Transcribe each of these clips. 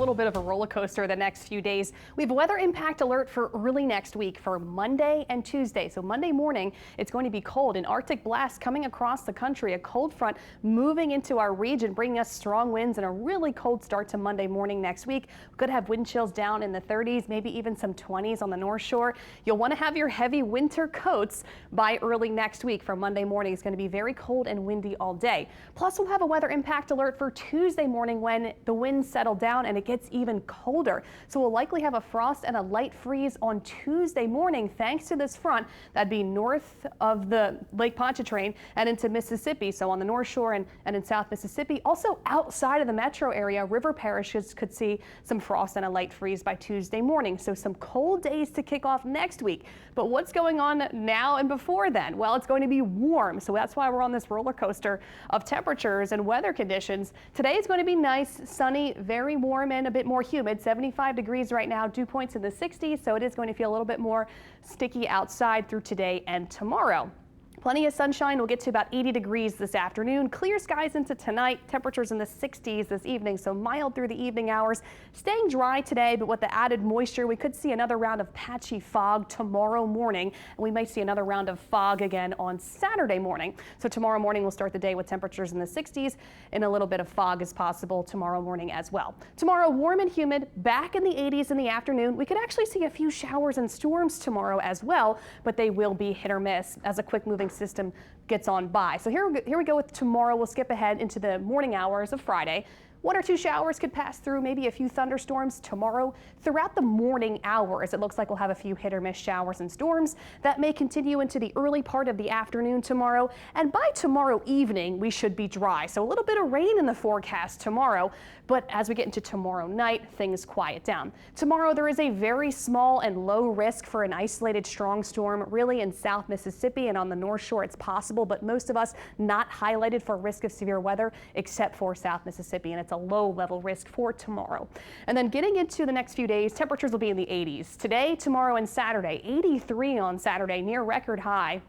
A little bit of a roller coaster the next few days. We have a weather impact alert for early next week for Monday and Tuesday. So Monday morning, it's going to be cold. An Arctic blast coming across the country, a cold front moving into our region, bringing us strong winds and a really cold start to Monday morning next week. We could have wind chills down in the 30s, maybe even some 20s on the North Shore. You'll want to have your heavy winter coats by early next week. For Monday morning, it's going to be very cold and windy all day. Plus, we'll have a weather impact alert for Tuesday morning when the winds settle down and it gets even colder. So we'll likely have a frost and a light freeze on Tuesday morning thanks to this front that'd be north of the Lake Pontchartrain and into Mississippi. So on the North Shore and in South Mississippi. Also outside of the metro area, river parishes could see some frost and a light freeze by Tuesday morning. So some cold days to kick off next week. But what's going on now and before then? Well, it's going to be warm. So that's why we're on this roller coaster of temperatures and weather conditions. Today is going to be nice, sunny, very warm and a bit more humid. 75 degrees right now, dew points in the 60s. So it is going to feel a little bit more sticky outside through today and tomorrow. Plenty of sunshine. We'll get to about 80 degrees this afternoon. Clear skies into tonight. Temperatures in the 60s this evening, so mild through the evening hours. Staying dry today, but with the added moisture, we could see another round of patchy fog tomorrow morning. And we might see another round of fog again on Saturday morning. So tomorrow morning, we'll start the day with temperatures in the 60s and a little bit of fog is possible tomorrow morning as well. Tomorrow, warm and humid, back in the 80s in the afternoon. We could actually see a few showers and storms tomorrow as well, but they will be hit or miss as a quick moving system gets on by. So here we go with tomorrow. We'll skip ahead into the morning hours of Friday. One or two showers could pass through, maybe a few thunderstorms tomorrow. Throughout the morning hours, it looks like we'll have a few hit or miss showers and storms that may continue into the early part of the afternoon tomorrow. And by tomorrow evening, we should be dry. So a little bit of rain in the forecast tomorrow. But as we get into tomorrow night, things quiet down. Tomorrow, there is a very small and low risk for an isolated strong storm, really in South Mississippi and on the North Shore. It's possible, but most of us not highlighted for risk of severe weather except for South Mississippi. And it's a low level risk for tomorrow. And then getting into the next few days, temperatures will be in the 80s. Today, tomorrow, and Saturday. 83 on Saturday, near record high.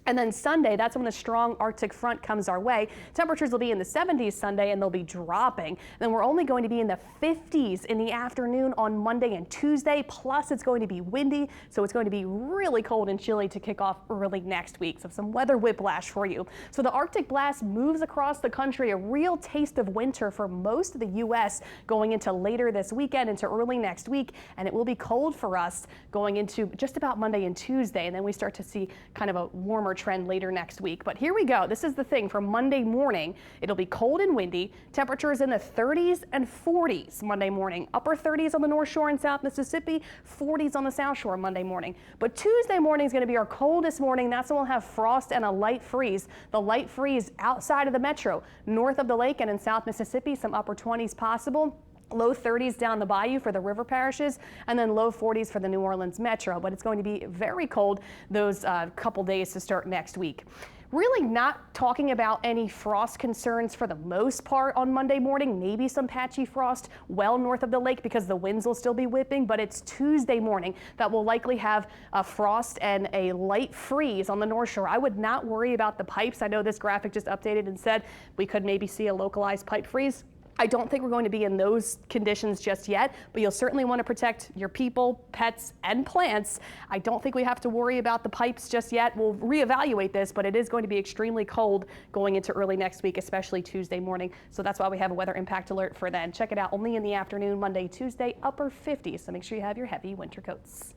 And then Sunday, that's when the strong Arctic front comes our way. Temperatures will be in the 70s Sunday and they'll be dropping. Then we're only going to be in the 50s in the afternoon on Monday and Tuesday. Plus it's going to be windy. So it's going to be really cold and chilly to kick off early next week. So some weather whiplash for you. So the Arctic blast moves across the country, a real taste of winter for most of the U.S. going into later this weekend, into early next week. And it will be cold for us going into just about Monday and Tuesday. And then we start to see kind of a warmer trend later next week. But here we go. This is the thing for Monday morning. It'll be cold and windy. Temperatures in the 30s and 40s Monday morning. Upper 30s on the North Shore in South Mississippi, 40s on the South Shore Monday morning. But Tuesday morning is going to be our coldest morning. That's when we'll have frost and a light freeze. The light freeze outside of the metro, north of the lake and in South Mississippi, some upper 20s possible. Low 30s down the bayou for the river parishes, and then low 40s for the New Orleans metro. But it's going to be very cold those couple days to start next week. Really not talking about any frost concerns for the most part on Monday morning. Maybe some patchy frost well north of the lake because the winds will still be whipping, but it's Tuesday morning that will likely have a frost and a light freeze on the North Shore. I would not worry about the pipes. I know this graphic just updated and said we could maybe see a localized pipe freeze. I don't think we're going to be in those conditions just yet, but you'll certainly want to protect your people, pets, and plants. I don't think we have to worry about the pipes just yet. We'll reevaluate this, but it is going to be extremely cold going into early next week, especially Tuesday morning. So that's why we have a weather impact alert for then. Check it out only in the afternoon, Monday, Tuesday, upper 50s. So make sure you have your heavy winter coats.